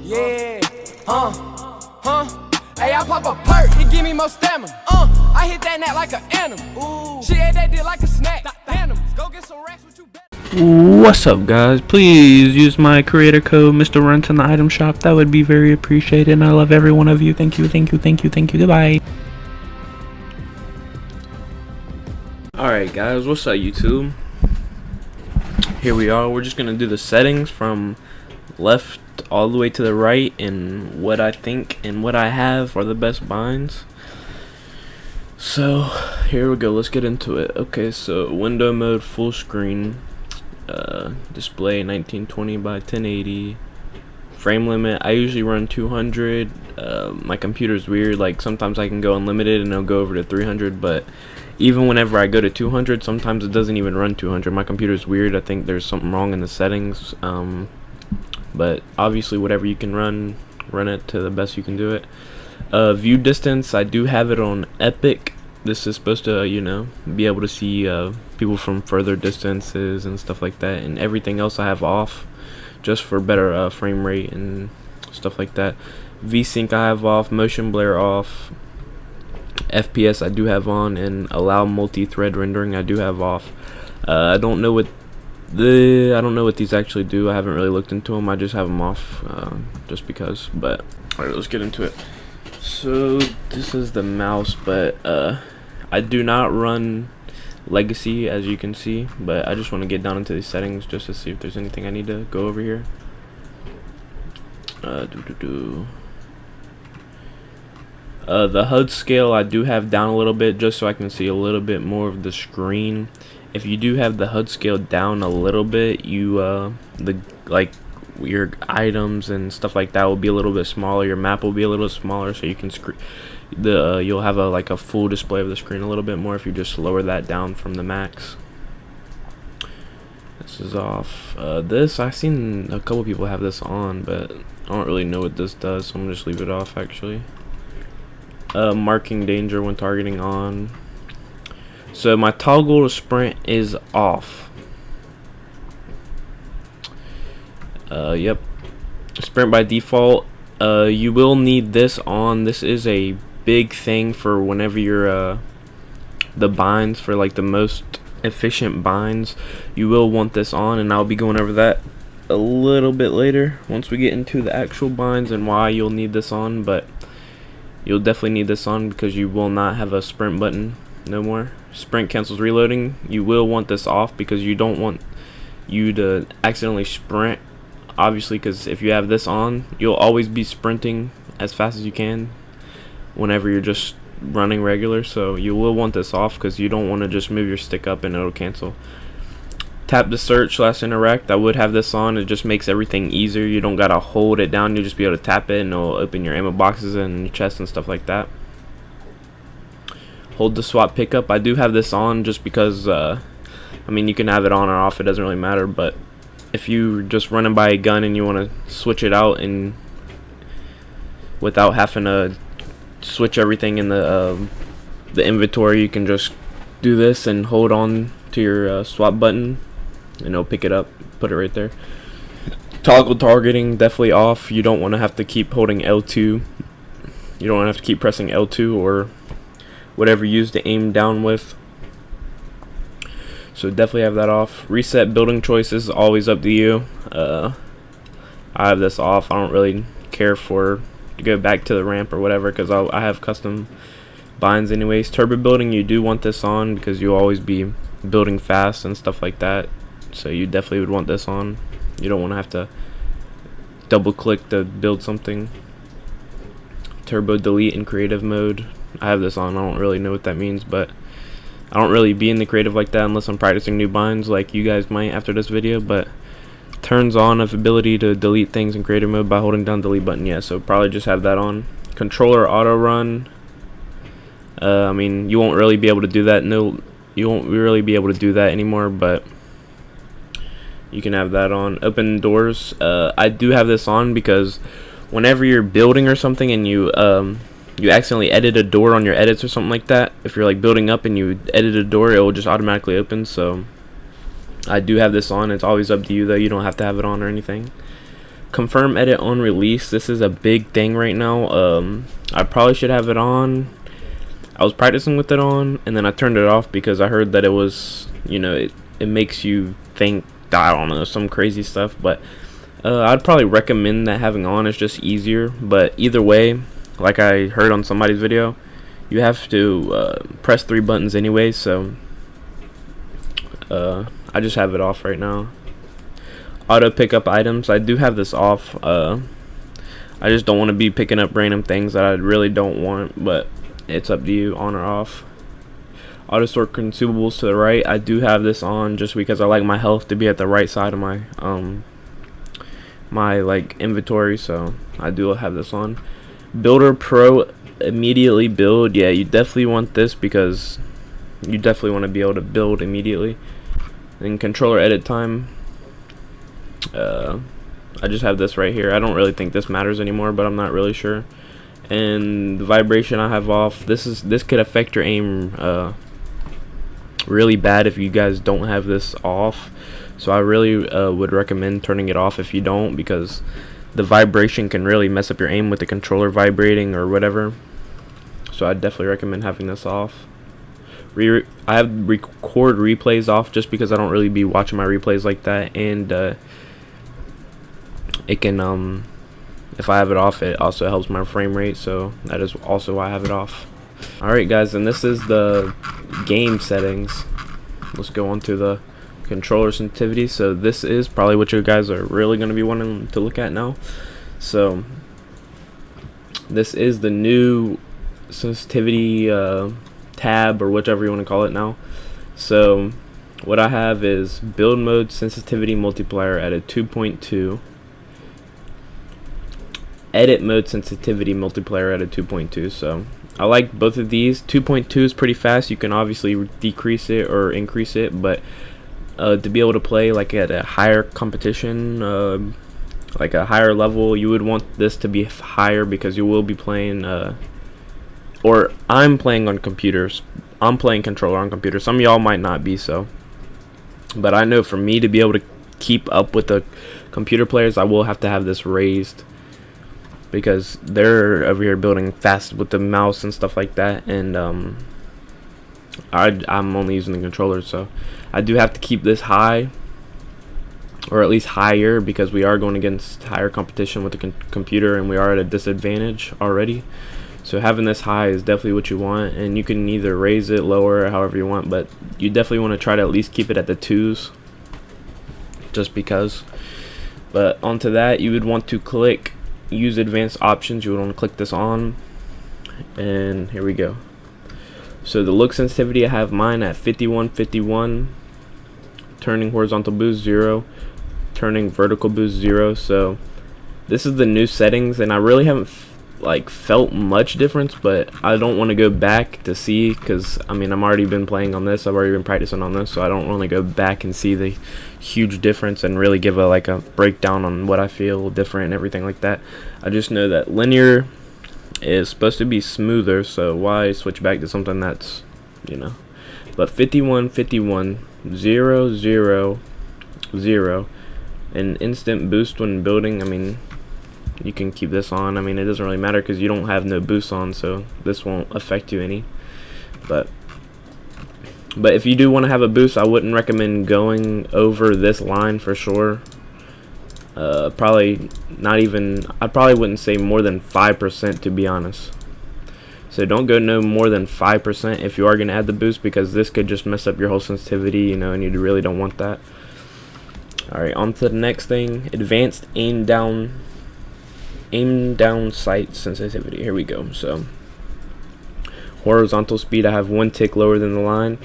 Yeah, Hey, I pop a perk, it give me more stamina. I hit that net like an animal. She ate that dick like a snack. Animals, go get some racks with you. What's up, guys? Please use my creator code MrRuntz in the item shop. That would be very appreciated, and I love every one of you. Thank you, thank you, thank you, thank you. Goodbye. Alright, guys, what's up, YouTube? Here we are. We're just gonna do the settings from left all the way to the right, and what I think and what I have are the best binds. So here we go, let's get into it. Okay, so window mode, full screen, display 1920 by 1080, frame limit I usually run 200. My computer's weird, like sometimes I can go unlimited and it'll go over to 300, but even whenever I go to 200, sometimes it doesn't even run 200. My computer's weird. I think there's something wrong in the settings, but obviously whatever you can run it to the best you can do it. View distance, I do have it on epic. This is supposed to, you know, be able to see people from further distances and stuff like that, and everything else I have off just for better frame rate and stuff like that. VSync I have off, motion blur off, FPS I do have on, and allow multi-thread rendering I do have off. I don't know what these actually do. I haven't really looked into them. I just have them off just because. But alright, let's get into it. So this is the mouse, but I do not run legacy, as you can see, but I just want to get down into these settings just to see if there's anything I need to go over here. The HUD scale I do have down a little bit just so I can see a little bit more of the screen. If you do have the HUD scale down a little bit, you your items and stuff like that will be a little bit smaller. Your map will be a little smaller, so you can you'll have a full display of the screen a little bit more if you just lower that down from the max. This is off. This I've seen a couple people have this on, but I don't really know what this does, so I'm gonna just leave it off actually. Marking danger when targeting on. So my toggle to sprint is off. Yep, sprint by default. You will need this on. This is a big thing for whenever you're the binds, for like the most efficient binds. You will want this on, and I'll be going over that a little bit later once we get into the actual binds and why you'll need this on. But you'll definitely need this on because you will not have a sprint button no more. Sprint cancels reloading. You will want this off because you don't want you to accidentally sprint, obviously, because if you have this on, you'll always be sprinting as fast as you can whenever you're just running regular. So you will want this off because you don't want to just move your stick up and it'll cancel. Tap to search / interact, I would have this on. It just makes everything easier. You don't gotta hold it down, you'll just be able to tap it and it'll open your ammo boxes and your chest and stuff like that. Hold the swap pickup, I do have this on just because I mean, you can have it on or off, it doesn't really matter, but if you're just running by a gun and you want to switch it out and without having to switch everything in the inventory, you can just do this and hold on to your swap button and it'll pick it up, put it right there. Toggle targeting definitely off. You don't want to have to keep holding L2. You don't want to have to keep pressing L2 or whatever you use to aim down with. So definitely have that off. Reset building choices is always up to you. I have this off. I don't really care to go back to the ramp or whatever because I have custom binds anyways. Turbo building, you do want this on because you'll always be building fast and stuff like that. So you definitely would want this on. You don't want to have to double click to build something. Turbo delete in creative mode, I have this on. I don't really know what that means, but I don't really be in the creative like that unless I'm practicing new binds like you guys might after this video. But turns on of ability to delete things in creative mode by holding down the delete button. Yeah, so probably just have that on. Controller auto run, I mean, you won't really be able to do that. No, you won't really be able to do that anymore, but you can have that on. Open doors, I do have this on because whenever you're building or something and you accidentally edit a door on your edits or something like that, if you're like building up and you edit a door, it will just automatically open. So I do have this on. It's always up to you though, you don't have to have it on or anything. confirm edit on release. This is a big thing right now. I probably should have it on. I was practicing with it on, and then I turned it off because I heard that it was, you know, it makes you think, I don't know, some crazy stuff. But I'd probably recommend that having on. It's just easier. But either way, like I heard on somebody's video, you have to press 3 buttons anyway. So I just have it off right now. Auto pick up items, I do have this off. I just don't want to be picking up random things that I really don't want, but it's up to you, on or off. Auto sort consumables to the right, I do have this on just because I like my health to be at the right side of my my like inventory, so I do have this on. Builder Pro, immediately build, yeah, you definitely want this because you definitely want to be able to build immediately. And controller edit time, I just have this right here. I don't really think this matters anymore, but I'm not really sure. And the vibration I have off. This could affect your aim really bad if you guys don't have this off. So I really would recommend turning it off if you don't, because the vibration can really mess up your aim with the controller vibrating or whatever. So I definitely recommend having this off. I have record replays off just because I don't really be watching my replays like that, and it can if I have it off, it also helps my frame rate, so that is also why I have it off. Alright guys, and this is the game settings. Let's go on to the controller sensitivity. So this is probably what you guys are really going to be wanting to look at now. So this is the new sensitivity tab, or whichever you want to call it now. So what I have is build mode sensitivity multiplier at a 2.2, edit mode sensitivity multiplier at a 2.2. so I like both of these. 2.2 is pretty fast. You can obviously decrease it or increase it, but to be able to play like at a higher competition, like a higher level, you would want this to be higher because you will be playing or I'm playing on computers. I'm playing controller on computer. Some of y'all might not be so, but I know for me to be able to keep up with the computer players, I will have to have this raised, because they're over here building fast with the mouse and stuff like that, and I'm only using the controller, so I do have to keep this high, or at least higher, because we are going against higher competition with the computer, and we are at a disadvantage already. So having this high is definitely what you want, and you can either raise it, lower it, however you want, but you definitely want to try to at least keep it at the 2s, just because. But onto that, you would want to click use advanced options. You would want to click this on, and here we go. So the look sensitivity, I have mine at 51, turning horizontal boost 0, turning vertical boost 0. So this is the new settings, and I really haven't like felt much difference, but I don't want to go back to see, because I mean I'm already been playing on this, I've already been practicing on this, so I don't want to go back and see the huge difference and really give a like a breakdown on what I feel different and everything like that. I just know that linear is supposed to be smoother, so why switch back to something that's, you know. But 51, 0, 0, 0, and instant boost when building, I mean you can keep this on. I mean, it doesn't really matter because you don't have no boost on, so this won't affect you any. But if you do want to have a boost, I wouldn't recommend going over this line for sure. Probably not even, I probably wouldn't say more than 5%, to be honest. So don't go no more than 5% if you are going to add the boost, because this could just mess up your whole sensitivity, you know, and you really don't want that. Alright, on to the next thing. Advanced aim down sight sensitivity. Here we go. So horizontal speed, I have 1 tick lower than the line,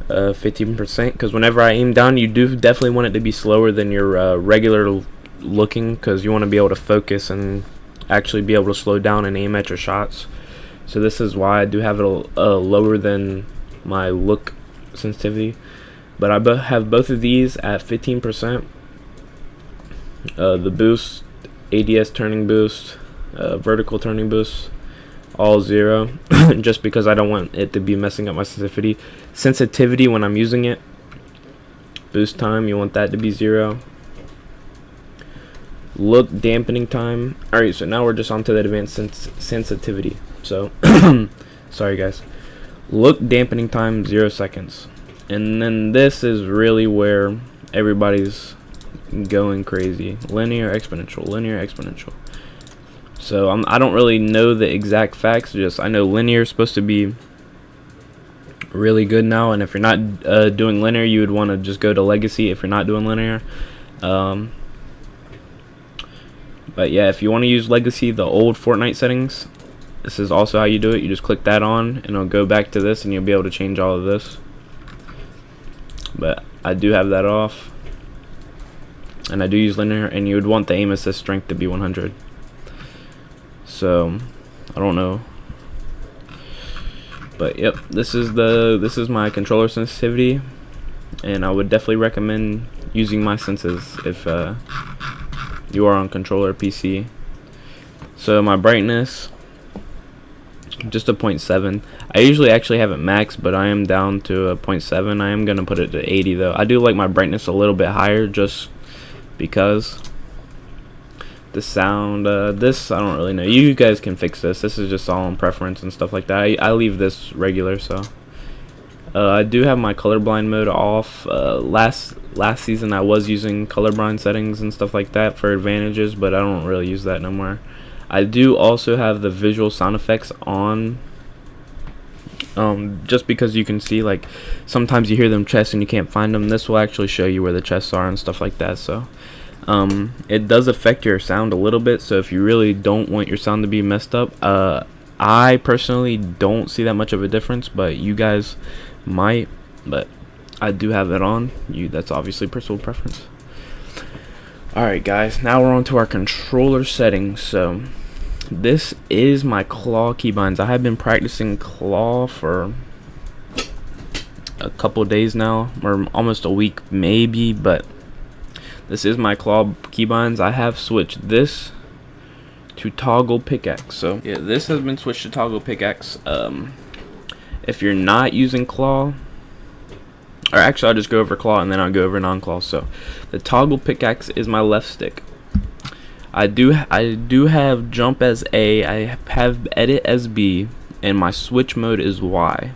15%, because whenever I aim down, you do definitely want it to be slower than your regular looking, because you want to be able to focus and actually be able to slow down and aim at your shots. So this is why I do have it lower than my look sensitivity, but I have both of these at 15%. The boost, ADS turning boost, vertical turning boost, all 0, just because I don't want it to be messing up my sensitivity when I'm using it. Boost time, you want that to be 0. look dampening time. Alright, so now we're just on to the advanced sensitivity. So sorry guys. Look dampening time 0 seconds. And then this is really where everybody's going crazy. Linear, exponential, linear, exponential. So I don't really know the exact facts, just I know linear is supposed to be really good now, and if you're not doing linear, you would want to just go to legacy if you're not doing linear. But yeah, if you want to use legacy, the old Fortnite settings, this is also how you do it. You just click that on and it'll go back to this, and you'll be able to change all of this. But I do have that off, and I do use linear, and you would want the aim assist strength to be 100. So I don't know, but yep, this is my controller sensitivity, and I would definitely recommend using my senses if you are on controller PC. So my brightness, just a 0.7. I usually actually have it max, but I am down to a 0.7. I am gonna put it to 80 though. I do like my brightness a little bit higher just because the sound. This I don't really know. You guys can fix this. This is just all on preference and stuff like that. I leave this regular. So I do have my colorblind mode off. Last season I was using colorblind settings and stuff like that for advantages, but I don't really use that no more. I do also have the visual sound effects on, just because you can see, like, sometimes you hear them chests and you can't find them. This will actually show you where the chests are and stuff like that. So it does affect your sound a little bit, so if you really don't want your sound to be messed up, I personally don't see that much of a difference, but you guys might. But I do have it on. That's obviously personal preference. Alright guys, now we're on to our controller settings. So this is my claw keybinds. I have been practicing claw for a couple days now, or almost a week maybe, but this is my claw keybinds. I have switched this to toggle pickaxe. So yeah, this has been switched to toggle pickaxe. If you're not using claw, or actually I'll just go over claw and then I'll go over non-claw. So the toggle pickaxe is my left stick. I do have jump as A, I have edit as B, and my switch mode is Y.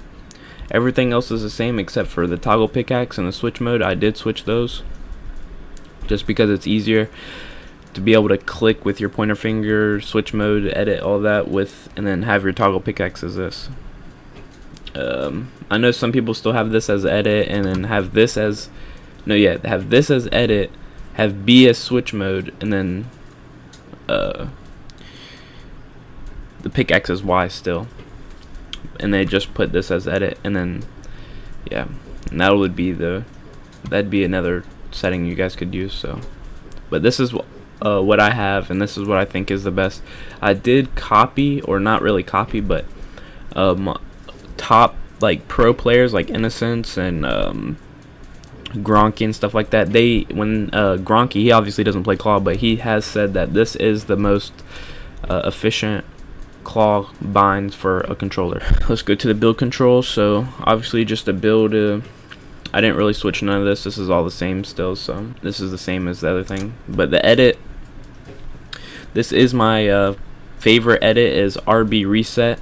Everything else is the same except for the toggle pickaxe and the switch mode. I did switch those just because it's easier to be able to click with your pointer finger, switch mode, edit, all that with, and then have your toggle pickaxe as this. I know some people still have this as edit and then have this as, have this as edit, have B as switch mode, and then the pickaxe is Y still, and they just put this as edit, and then yeah, and that'd be another setting you guys could use. So but this is what I have, and this is what I think is the best. I did copy, or not really copy, but top like pro players like Innocence and Gronky and stuff like that, when Gronky, he obviously doesn't play claw, but he has said that this is the most efficient claw binds for a controller. Let's go to the build control. So obviously just the build, I didn't really switch none of this. This is all the same still, so this is the same as the other thing. But the edit, this is my favorite edit, is RB reset.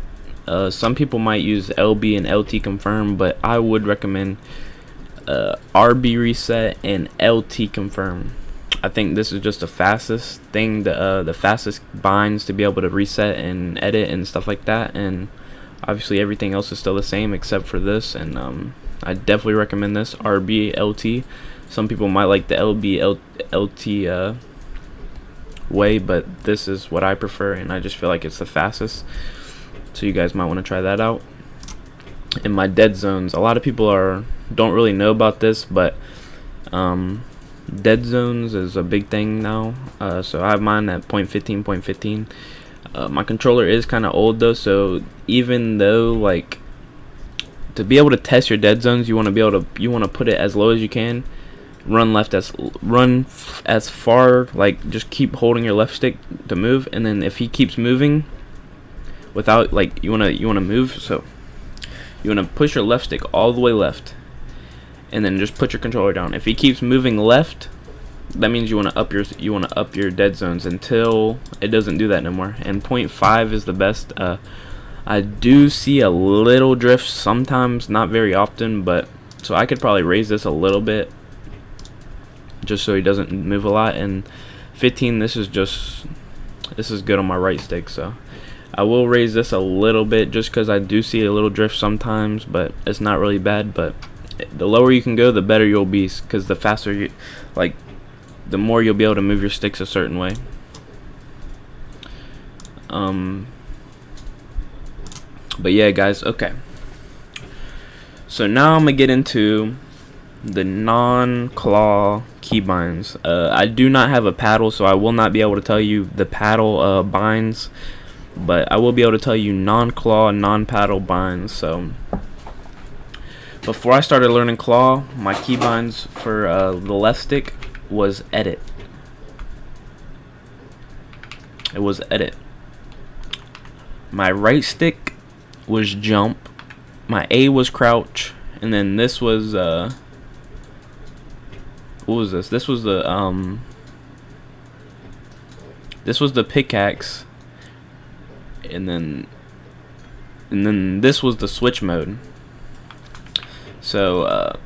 Some people might use LB and LT confirm, but I would recommend RB reset and LT confirm. I think this is just the fastest thing, the fastest binds to be able to reset and edit and stuff like that. And obviously everything else is still the same except for this, and I definitely recommend this RB LT. Some people might like the LB LT way, but this is what I prefer, and I just feel like it's the fastest. So you guys might want to try that out. In my dead zones, a lot of people don't really know about this, but dead zones is a big thing now. So I have mine at 0.15. My controller is kind of old though, so even though, like, to be able to test your dead zones, you want to put it as low as you can. Run as far, like, just keep holding your left stick to move, and then if he keeps moving without, like, you want to move, so you want to push your left stick all the way left, and then just put your controller down. If he keeps moving left, that means you want to up your dead zones until it doesn't do that no more. And 0.5 is the best. I do see a little drift sometimes, not very often, but so I could probably raise this a little bit just so he doesn't move a lot. And 15, this is good on my right stick, so I will raise this a little bit just because I do see a little drift sometimes, but it's not really bad. But the lower you can go, the better you'll be, because the faster you, like, the more you'll be able to move your sticks a certain way. But yeah, guys, okay. So now I'm gonna get into the non-claw keybinds. I do not have a paddle, so I will not be able to tell you the paddle binds, but I will be able to tell you non-claw, non-paddle binds. So before I started learning claw, my keybinds for the left stick was edit. It was edit. My right stick was jump. My A was crouch, and then this was what was this? This was the pickaxe, and then this was the switch mode. So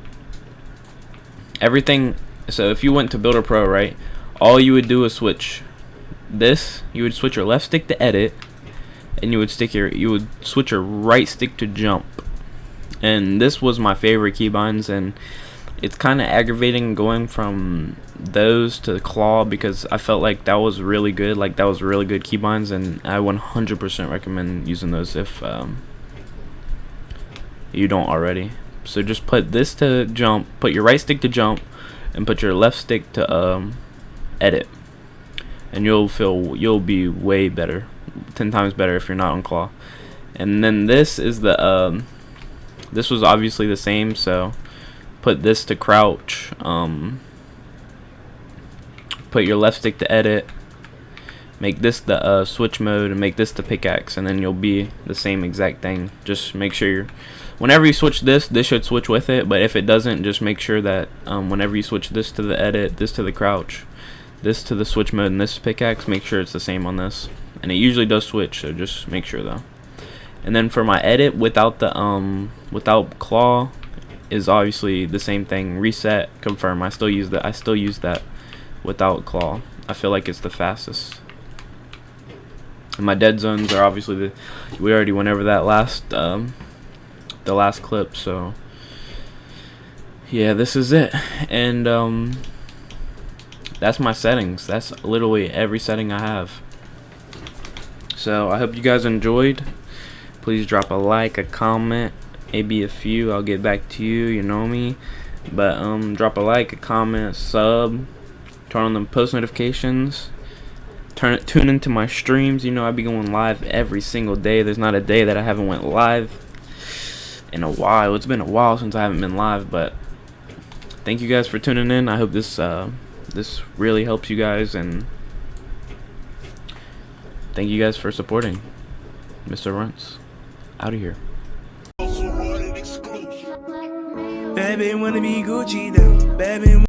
everything. So if you went to Builder Pro, right, all you would do is switch this. You would switch your left stick to edit, and you would switch your right stick to jump. And this was my favorite keybinds, and it's kind of aggravating going from those to claw, because I felt like that was really good. Like, that was really good keybinds, and I 100% recommend using those if you don't already. So just put this to jump, put your right stick to jump, and put your left stick to edit, and you'll be way better, 10 times better if you're not on claw. And then this is the this was obviously the same, so put this to crouch, put your left stick to edit, make this the switch mode, and make this the pickaxe, and then you'll be the same exact thing. Just make sure whenever you switch this should switch with it, but if it doesn't, just make sure that whenever you switch this to the edit, this to the crouch, this to the switch mode, and this pickaxe, make sure it's the same on this. And it usually does switch, so just make sure though. And then for my edit without the without claw is obviously the same thing. Reset, confirm. I still use that without claw. I feel like it's the fastest. And my dead zones are obviously we already went over that the last clip, so yeah, this is it. And that's my settings. That's literally every setting I have. So I hope you guys enjoyed. Please drop a like, a comment, maybe a few. I'll get back to you, you know me. But drop a like, a comment, sub, turn on the post notifications, tune into my streams. You know, I be going live every single day. There's not a day that I haven't went live in a while. It's been a while since I haven't been live, but thank you guys for tuning in. I hope this this really helps you guys, and thank you guys for supporting. MrRuntz, out of here. Baby wanna be Gucci though. Baby